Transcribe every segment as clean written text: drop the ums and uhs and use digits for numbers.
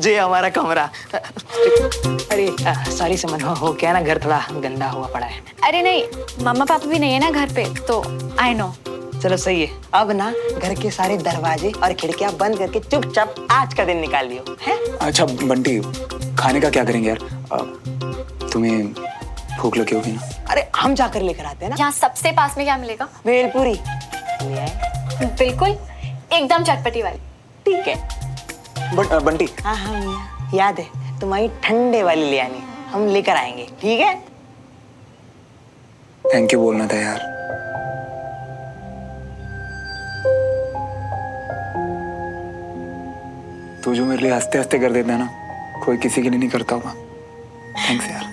जे हमारा कमरा। अरे सॉरी समन, हो क्या ना, घर थोड़ा गंदा हुआ पड़ा है। अरे नहीं, मम्मा पापा भी नहीं है ना घर पे, तो आई नो। चलो सही है। अब ना घर के सारे दरवाजे और खिड़कियां बंद करके चुपचाप आज का दिन निकाल लियो है। अच्छा बंटी, खाने का क्या करेंगे यार? तुम्हें भूख लगी होगी ना? अरे हम जाकर लेकर आते हैं ना। यहाँ सबसे पास में क्या मिलेगा? भेलपुरी। बिल्कुल, एकदम चटपटी वाली। ठीक है। बंटी। हाँ हाँ मियाँ, याद है तुम्हारी ठंडे वाली ले आनी, हम लेकर आएंगे, ठीक है? थैंक यू बोलना था यार। तू जो मेरे लिए हंसते हंसते कर देता है ना, कोई किसी के लिए नहीं करता होगा। थैंक्स यार।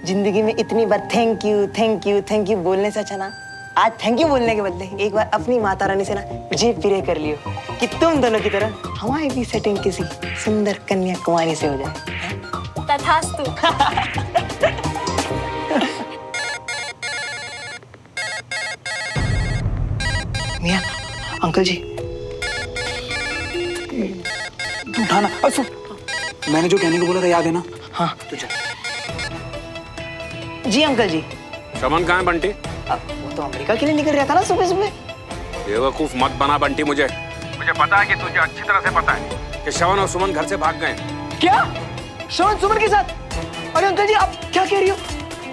जिंदगी में इतनी बार thank you thank you thank you बोलने से अच्छा ना, आज थैंक यू बोलने के बदले एक बार अपनी माता रानी से ना जी प्रे कर लियो कि तुम दोनों की तरह हमारी भी सेटिंग किसी सुंदर कन्या कुमारी से हो जाए। तथास्तु। मियाँ, अंकल जी। उठाना। सुन, मैंने जो कहने को बोला था याद है ना? हाँ तुझे। जी अंकल जी। श्रवण कहाँ है बंटी? वो तो अमेरिका के लिए निकल रहा था ना सुबह सुबह। बेवकूफ मत बना बंटी, मुझे पता है कि तुझे अच्छी तरह से पता है कि श्रवण और सुमन घर से भाग गए। क्या? श्रवण सुमन के साथ? अरे अंकल जी आप क्या कह रही हो?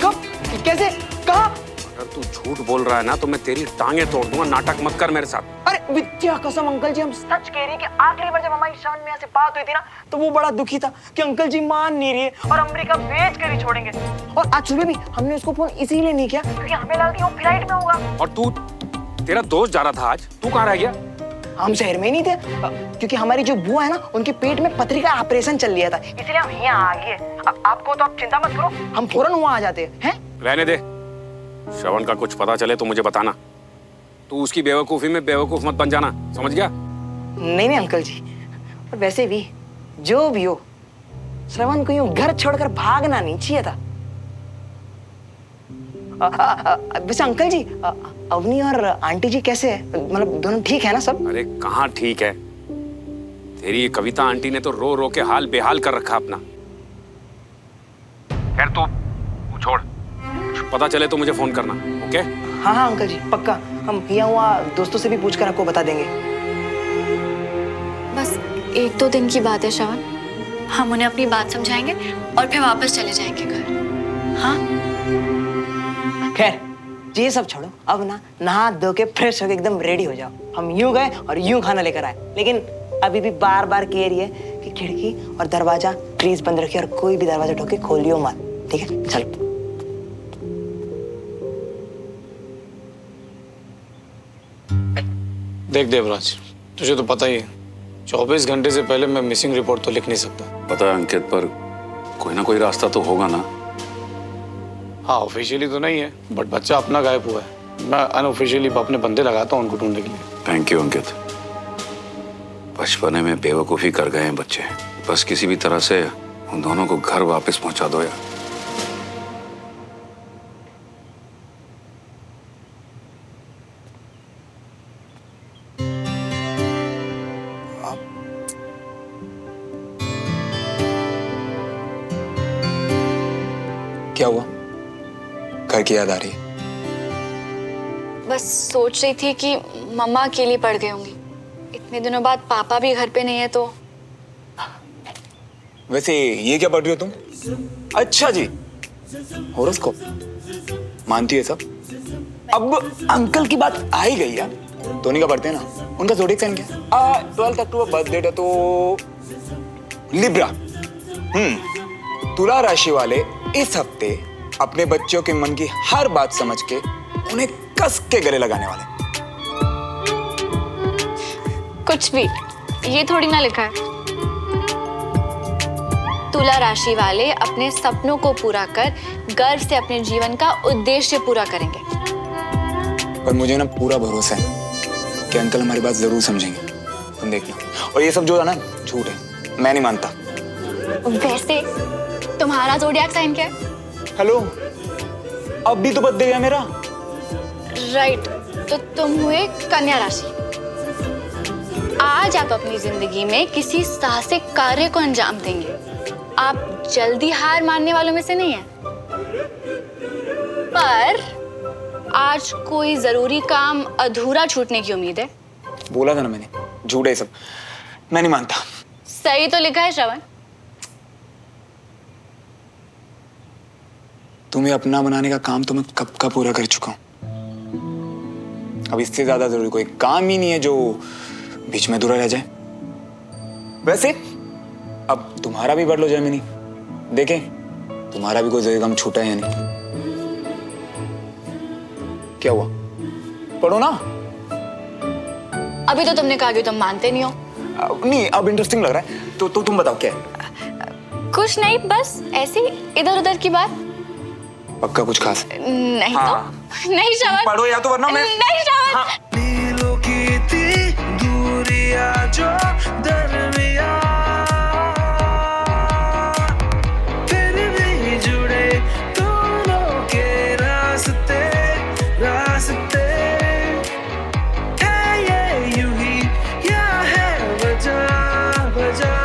कब? कैसे? कहाँ? अगर तू झूठ बोल रहा है ना तो मैं तेरी टांगे तोड़ दूंगा। नाटक मत कर मेरे साथ। अरे विद्या कसम अंकल जी, हम सच कह रहे हैं कि आखिरी बार जब हमारी श्रवण मियाँ से बात हुई थी ना, तो वो बड़ा दुखी था कि अंकल जी मान नहीं रहे और अमेरिका भेज कर ही छोड़ेंगे। और आज सुबह भी हमने उसको फोन इसीलिए नहीं किया क्योंकि हमें लगा कि वो फ्लाइट में होगा। और तू, तेरा दोस्त जा रहा था आज, तू कहाँ रह गया? हम शहर में ही नहीं थे क्योंकि हमारी जो बुआ है ना, उनके पेट में पथरी का ऑपरेशन चल रहा था, इसलिए हम यहाँ आ गए। आपको तो आप चिंता मत करो, हम फौरन वहाँ आ जाते हैं। रहने दे, श्रवण का कुछ पता चले तो मुझे बताना। तू उसकी बेवकूफी में बेवकूफ मत बन जाना, समझ गया? नहीं नहीं अंकल जी, और वैसे भी जो भी हो, श्रवण को यूं घर छोड़कर भागना नहीं चाहिए था। वैसे अंकल जी, अवनी और आंटी जी कैसे है? मतलब दोनों ठीक है ना सब? अरे कहाँ ठीक है, तेरी ये कविता आंटी ने तो रो रो के हाल बेहाल कर रखा अपना। खैर तू छोड़, पता चले तो मुझे फोन करना, ओके? हाँ हाँ अंकल जी पक्का, हम यहाँ वहाँ दोस्तों से भी पूछकर आपको बता देंगे। बस 1-2 दिन की बात है श्रवण, हम उन्हें अपनी बात समझाएंगे और फिर वापस चले जाएंगे घर। हाँ खैर ये सब छोड़ो, अब ना नहा धो के फ्रेश होके एकदम रेडी हो जाओ। हम यूं गए और यूं खाना लेकर आए, लेकिन अभी भी बार बार कह रही है कि खिड़की और दरवाजा प्लीज बंद रखिए और कोई भी दरवाजा ठोके खोलियो मत, ठीक है? चलो। देख देवराज, तुझे तो पता ही है 24 घंटे से पहले मैं मिसिंग रिपोर्ट तो लिख नहीं सकता। पता है अंकित, पर कोई ना कोई रास्ता तो होगा ना? हाँ ऑफिशियली तो नहीं है, बट बच्चा अपना गायब हुआ है। मैं अनऑफिशियली अपने बंदे लगाता हूँ उनको ढूंढने के लिए। थैंक यू अंकित। बचपने में बेवकूफी कर गए हैं बच्चे, बस किसी भी तरह से उन दोनों को घर वापस पहुंचा दो यार। क्या हुआ? घर की याद आ रही है? बस सोच रही थी कि मम्मा अकेली पड़ गई होंगी, इतने दिनों बाद पापा भी घर पे नहीं है तो। वैसे ये क्या पढ़ रही हो तुम? अच्छा जी, होरोस्कोप मानती है सब? अब अंकल की बात आ ही गई यार, धोनी का पढ़ते हैं ना, उनका ज़ोडिएक साइन क्या है? 12 अक्टूबर बर्थ डेट है तो लिब्रा। तुला राशि वाले इस हफ्ते अपने बच्चों के मन की हर बात समझ के उन्हें कस के गले लगाने वाले। कुछ भी, ये थोड़ी ना लिखा है। तुला राशि वाले अपने सपनों को पूरा कर गर्व से अपने जीवन का उद्देश्य पूरा करेंगे। पर मुझे ना पूरा भरोसा है कि अंकल हमारी बात जरूर समझेंगे, तुम देखना। और ये सब जो है ना झूठ है, मैं नहीं मानता। वैसे तुम्हारा ज़ोडिएक साइन क्या है? हेलो, अब भी तो बर्थडे है मेरा। राइट, तो तुम हुए कन्या राशि। आज आज आप अपनी जिंदगी में किसी साहसिक कार्य को अंजाम देंगे। आप जल्दी हार मानने वालों में से नहीं हैं। पर आज कोई जरूरी काम अधूरा छूटने की उम्मीद है। बोला था ना मैंने, झूठ है सब, मैं नहीं मानता। सही तो लिखा है श्रवण। तुम्हें अपना बनाने का काम तो मैं कब का पूरा कर चुका हूं। अब इससे ज्यादा जरूरी कोई काम ही नहीं है जो बीच में अधूरा रह जाए। वैसे अब तुम्हारा भी पढ़ लो जैमिनी, देखें तुम्हारा भी कोई जरूरी काम छूटा है या नहीं। क्या हुआ, पढ़ो ना। अभी तो तुमने कहा कि तुम मानते नहीं हो। नहीं, अब इंटरेस्टिंग लग रहा है तो तुम बताओ क्या है। कुछ नहीं, बस ऐसी इधर उधर की बात। पक्का कुछ खास है? नहीं हाँ। तो नहीं श्रवण, पढ़ो या तो वरना मैं नहीं श्रवण। हाँ। नीलों की थी दूरियां जो दरमिया, फिर भी जुड़े दोनों के रास्ते रास्ते। है ये यूं ही या है वजह वजह,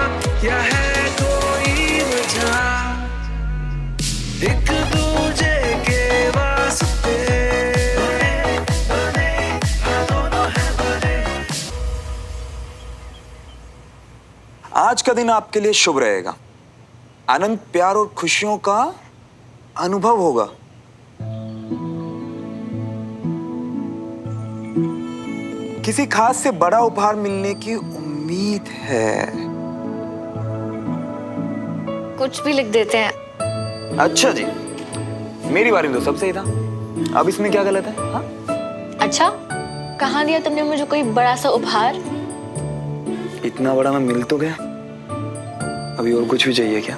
या है कोई वजह, एक दूजे के वास्ते बने दोनों है बने। आज का दिन आपके लिए शुभ रहेगा। आनंद, प्यार और खुशियों का अनुभव होगा। किसी खास से बड़ा उपहार मिलने की उम्मीद है। कुछ भी लिख देते हैं। अच्छा जी, मेरी बारी में तो सब सही था, अब इसमें क्या गलत है? हाँ? अच्छा, कहाँ दिया तुमने मुझे कोई बड़ा सा उपहार? इतना बड़ा मैं मिल तो गया, अभी और कुछ भी चाहिए क्या?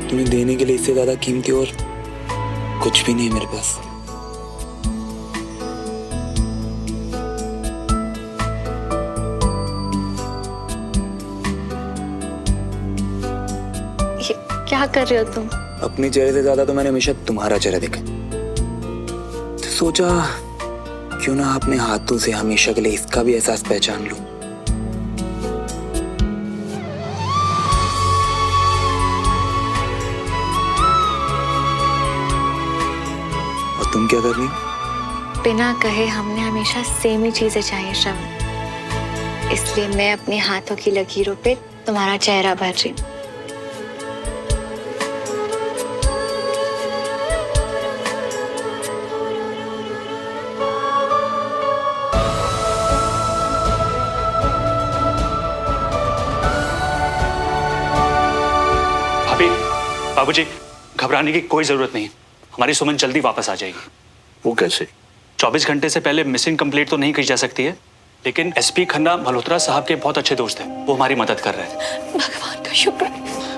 तुम्हें देने के लिए इससे ज्यादा कीमती और कुछ भी नहीं है मेरे पास। ये क्या कर रहे हो तुम? अपने चेहरे से ज्यादा तो मैंने हमेशा तुम्हारा चेहरा देखा, तो सोचा क्यों ना अपने हाथों से हमेशा के लिए इसका भी एहसास पहचान लूं। और तुम क्या कर रही हो? बिना कहे हमने हमेशा सेम ही चीजें चाहिए श्रवण, इसलिए मैं अपने हाथों की लकीरों पे तुम्हारा चेहरा भर रही हूँ। भाभी, बाबूजी, घबराने की कोई जरूरत नहीं। हमारी सुमन जल्दी वापस आ जाएगी। वो कैसे? 24 घंटे से पहले मिसिंग कंप्लेंट तो नहीं की जा सकती है, लेकिन एसपी खन्ना मल्होत्रा साहब के बहुत अच्छे दोस्त हैं, वो हमारी मदद कर रहे हैं। भगवान का शुक्र।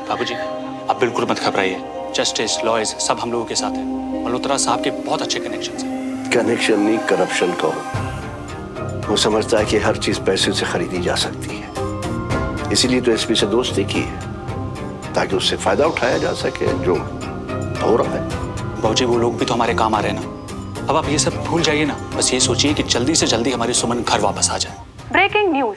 बाबूजी, आप बिल्कुल मत घबराइए। जस्टिस, लॉयर्स सब हम लोगों के साथ हैं। मल्होत्रा साहब के बहुत अच्छे कनेक्शन हैं। कनेक्शन नहीं, करप्शन कहो। वो समझता है कि हर चीज पैसे से खरीदी जा सकती है, इसीलिए तो एसपी से दोस्ती की है, ताकि उससे फायदा उठाया जा सके, जो हो रहा है। बाबूजी, वो लोग भी तो हमारे काम आ रहे हैं ना। अब आप ये सब भूल जाइए ना, बस ये सोचिए कि जल्दी से जल्दी हमारी सुमन घर वापस आ जाए। Breaking news.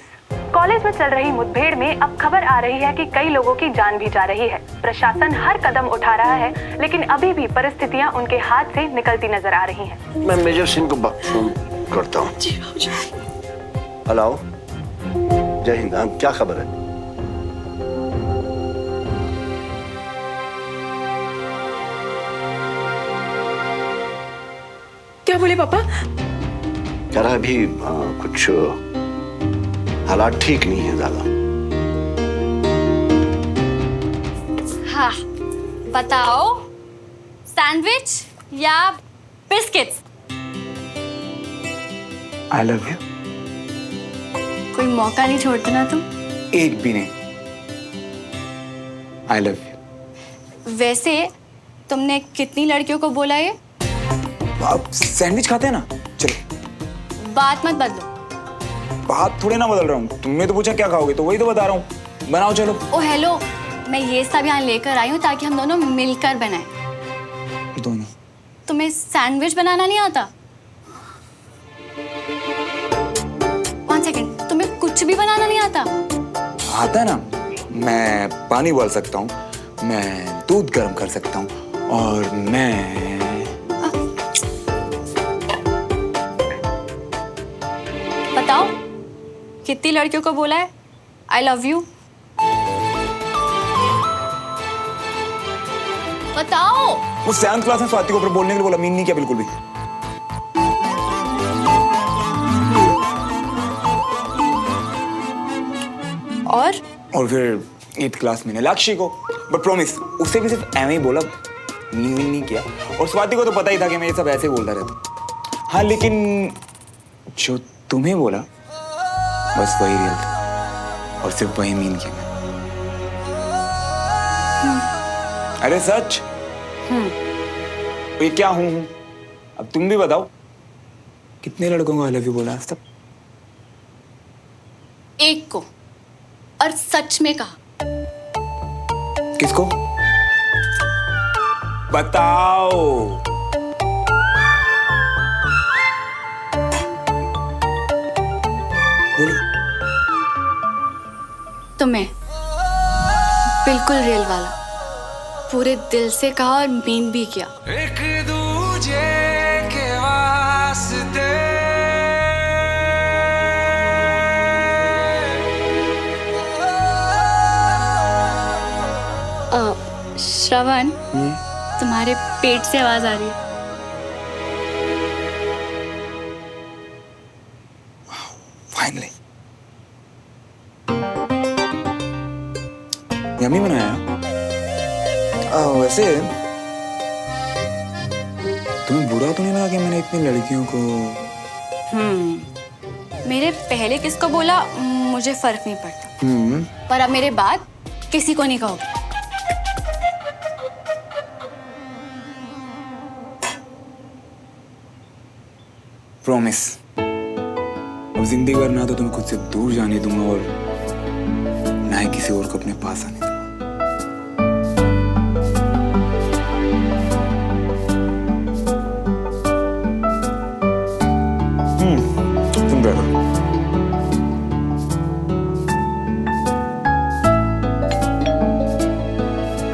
कॉलेज में चल रही मुठभेड़ में अब खबर आ रही है कि कई लोगों की जान भी जा रही है। प्रशासन हर कदम उठा रहा है, लेकिन अभी भी परिस्थितियां उनके हाथ से निकलती नजर आ रही हैं। मैं मेजर सिंह को फोन करता हूँ। हेलो, जय हिंद। हाँ, क्या खबर है? क्या बोले पापा? कह रहा अभी कुछ हालात ठीक नहीं है ज्यादा। हाँ, बताओ, सैंडविच या बिस्किट्स? I love you. कोई मौका नहीं छोड़ते ना तुम। एक भी नहीं। I love you. वैसे तुमने कितनी लड़कियों को बोला ये? आप सैंडविच खाते हैं ना? चलो बात मत बदलो। बात थोड़ी ना बदल रहा हूँ, तुमने तो पूछा क्या खाओगे तो वही तो बता रहा हूँ। बनाओ चलो। ओ हेलो, मैं ये सब यहाँ लेकर आई हूँ ताकि हम दोनों मिलकर बनाएं। दोनों? तुम्हें सैंडविच बनाना नहीं आता? 1 सेकेंड, तुम्हें कुछ भी बनाना नहीं आता? आता है ना, मैं पानी उबाल सकता हूँ, मैं दूध गर्म कर सकता हूँ और मैं बताओ कितनी लड़कियों को बोला है आई लव यू? बताओ। वो 7th क्लास में स्वाति को ऊपर बोलने के लिए बोला, मीन नहीं किया बिल्कुल भी। और फिर 8th क्लास में लक्ष्य को, बट प्रॉमिस उससे भी सिर्फ ऐਵੇਂ ही बोला, मीन नहीं किया। और स्वाति को तो पता ही था कि मैं ये सब ऐसे बोलता रहता। हाँ लेकिन जो तुम्हें बोला बस वही रियल था और सिर्फ वही मीन किया। अरे सच। ये क्या हूँ? अब तुम भी बताओ, कितने लड़कों को आई लव यू बोला आज तक? एक को, और सच में कहा। किसको? बताओ। बोलो। तुम्हें बिल्कुल रियल वाला, पूरे दिल से कहा और मीन भी किया। एक दूजे के वास्ते श्रवण, तुम्हारे पेट से आवाज आ रही है। फाइनली यम्मी बनाया। वैसे तुम्हें बुरा तो नहीं लगा कि मैंने इतनी लड़कियों को? मेरे पहले किसको बोला मुझे फर्क नहीं पड़ता, पर अब मेरे बाद किसी को नहीं कहोगे। प्रॉमिस, अब जिंदगी भर ना तो तुम्हें खुद से दूर जाने दूंगा और ना ही किसी और को अपने पास आने दूंगा। तुम बैठो।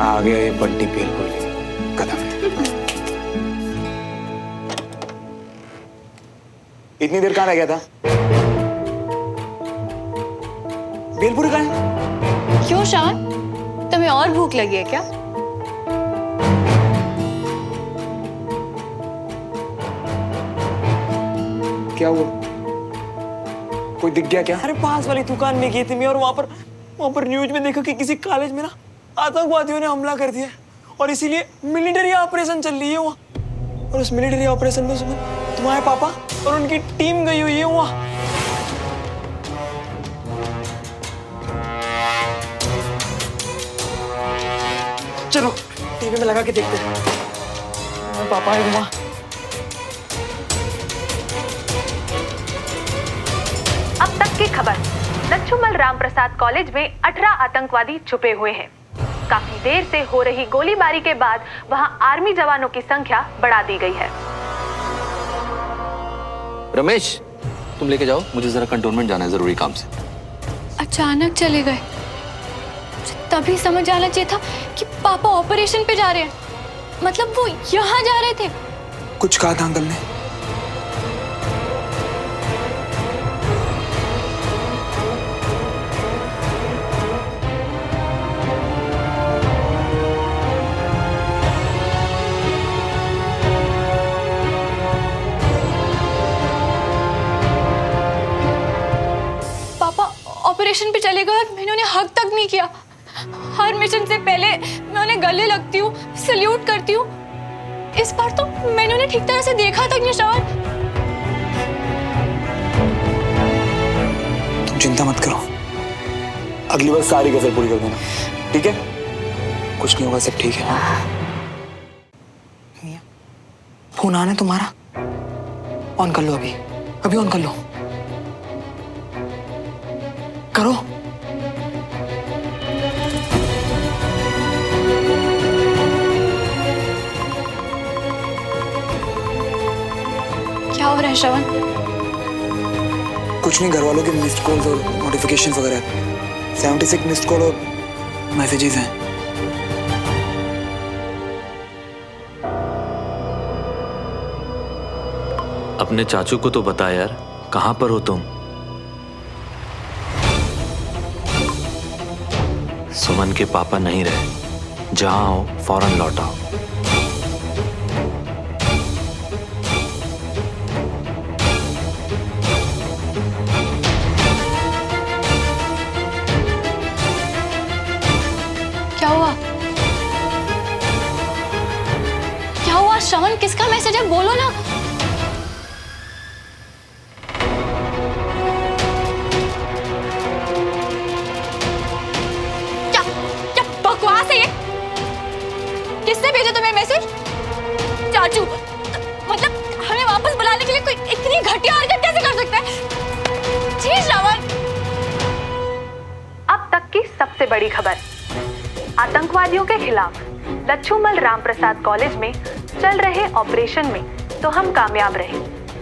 आ गया ये बंटी पेल को ले कदम। इतनी देर कहाँ रह गया था? भेलपुरी कहाँ है? क्यों शान, तुम्हें और भूख लगी है क्या? क्या हुआ? कोई दिख गया क्या? अरे पास वाली दुकान में गई थी मैं और वहां पर न्यूज में देखा कि किसी कॉलेज में ना आतंकवादियों ने हमला कर दिया और इसीलिए मिलिट्री ऑपरेशन चल रही है वहाँ। और उस मिलिट्री ऑपरेशन में तुम्हारे पापा और उनकी टीम गई हुई है वहाँ। चलो टीवी में लगा के देखते हैं। तुम्हारे पापा है वहाँ। अब तक की खबर, लच्छूमल रामप्रसाद कॉलेज में 18 आतंकवादी छुपे हुए हैं। काफी देर से हो रही गोलीबारी के बाद वहां आर्मी जवानों की संख्या बढ़ा दी गई है। रमेश, तुम लेके जाओ, मुझे जरा कंटोनमेंट जाना है जरूरी काम से। अचानक चले गए, मुझे तभी समझ आना चाहिए था कि पापा ऑपरेशन पे जा रहे हैं। मतलब वो यहाँ जा रहे थे। कुछ कहा था अंकल ने? ऑपरेशन पे चले गए और मैंने उन्हें हक तक नहीं किया। हर मिशन से पहले मैं उन्हें गले लगती हूँ, सल्यूट करती हूँ। इस बार तो मैंने उन्हें ठीक तरह से देखा तक नहीं। श्रवण, तुम चिंता मत करो, अगली बार सारी कसर पूरी कर देना, ठीक है? कुछ नहीं होगा, सब ठीक है। मियां, फोन आना है तुम्हारा, ऑन कर लो, अभी अभी ऑन कर लो, करो। क्या हो रहा है श्रवण? कुछ नहीं, घर वालों के मिस्ड कॉल्स और नोटिफिकेशन वगैरह, 76 मिस्ड कॉल और मैसेजेस हैं। अपने चाचू को तो बता यार, कहाँ पर हो तुम? सुमन के पापा नहीं रहे, जहां हो फौरन लौट आओ। क्या हुआ? क्या हुआ श्रवण? किसका मैसेज है? बोलो ना। क्या क्या बकवास है ये? किसने भेजा तुम्हें मैसेज? चाचू, मतलब हमें वापस बुलाने के लिए कोई इतनी घटिया हरकत कैसे कर सकता है? जी श्रवण। अब तक की सबसे बड़ी खबर, आतंकवादियों के खिलाफ लच्छूमल रामप्रसाद कॉलेज में चल रहे ऑपरेशन में तो हम कामयाब रहे,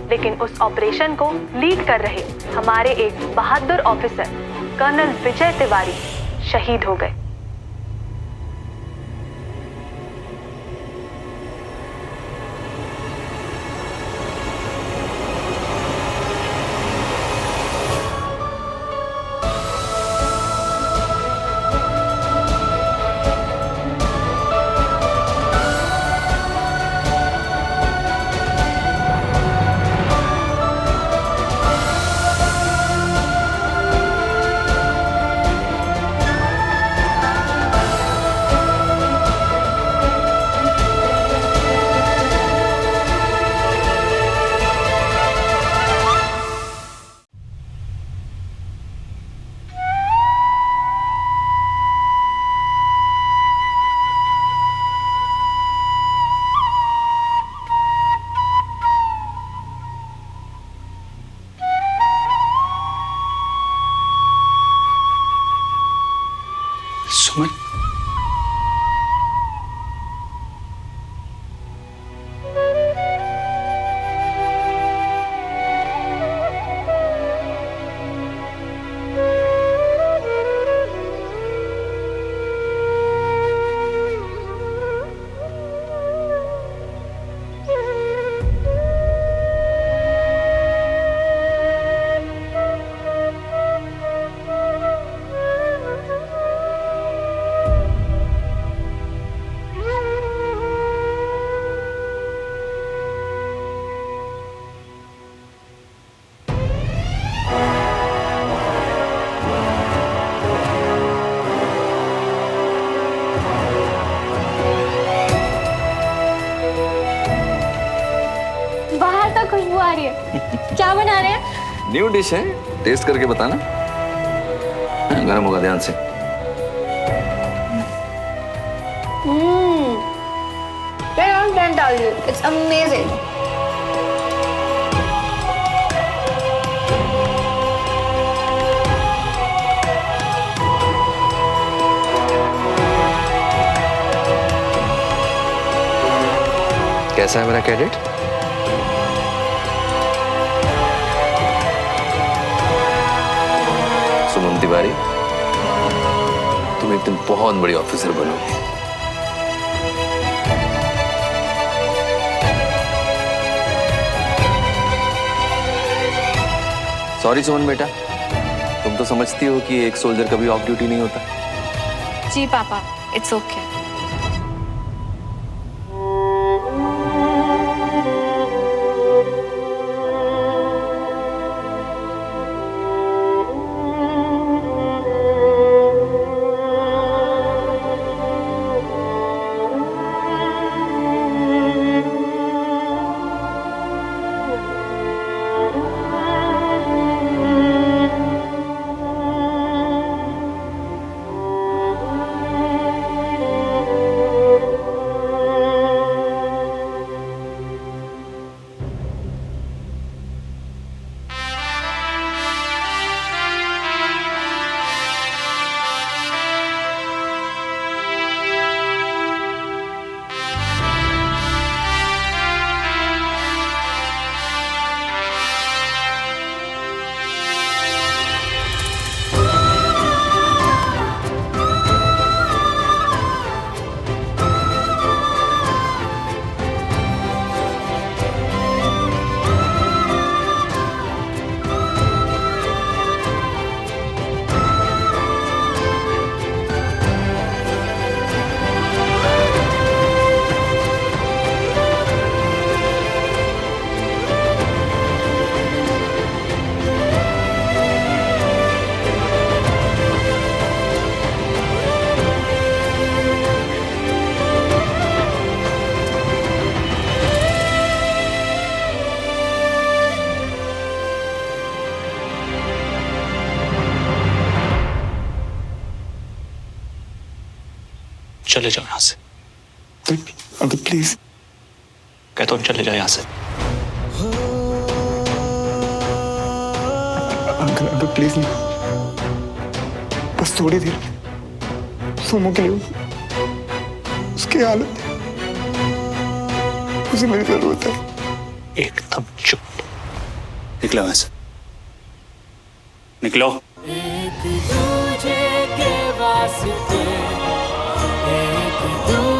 लेकिन उस ऑपरेशन को लीड कर रहे हमारे एक बहादुर ऑफिसर कर्नल विजय तिवारी शहीद हो गए। सुमन, बाहर तक खुशबू आ रही है। क्या बना रहे हैं? न्यू डिश है, टेस्ट करके बताना। गर्म होगा, ध्यान से। It's amazing. कैसा है मेरा कैडेट? सुमन तिवारी, तुम एक दिन बहुत बड़ी ऑफिसर बनोगे। सॉरी सुमन बेटा, तुम तो समझती हो कि एक सोल्जर कभी ऑफ ड्यूटी नहीं होता। जी पापा, इट्स ओके। चले जाओ यहाँ से। Uncle please. कहता हूँ चले जाओ यहाँ से। अंकल अंकल प्लीज नहीं, बस थोड़ी देर सोमो के लिए उसकी हालत, उसे मेरी जरूरत है। एकदम चुप। निकलो यहाँ से, निकलो। एक दूजे के वास्ते, एक दूजे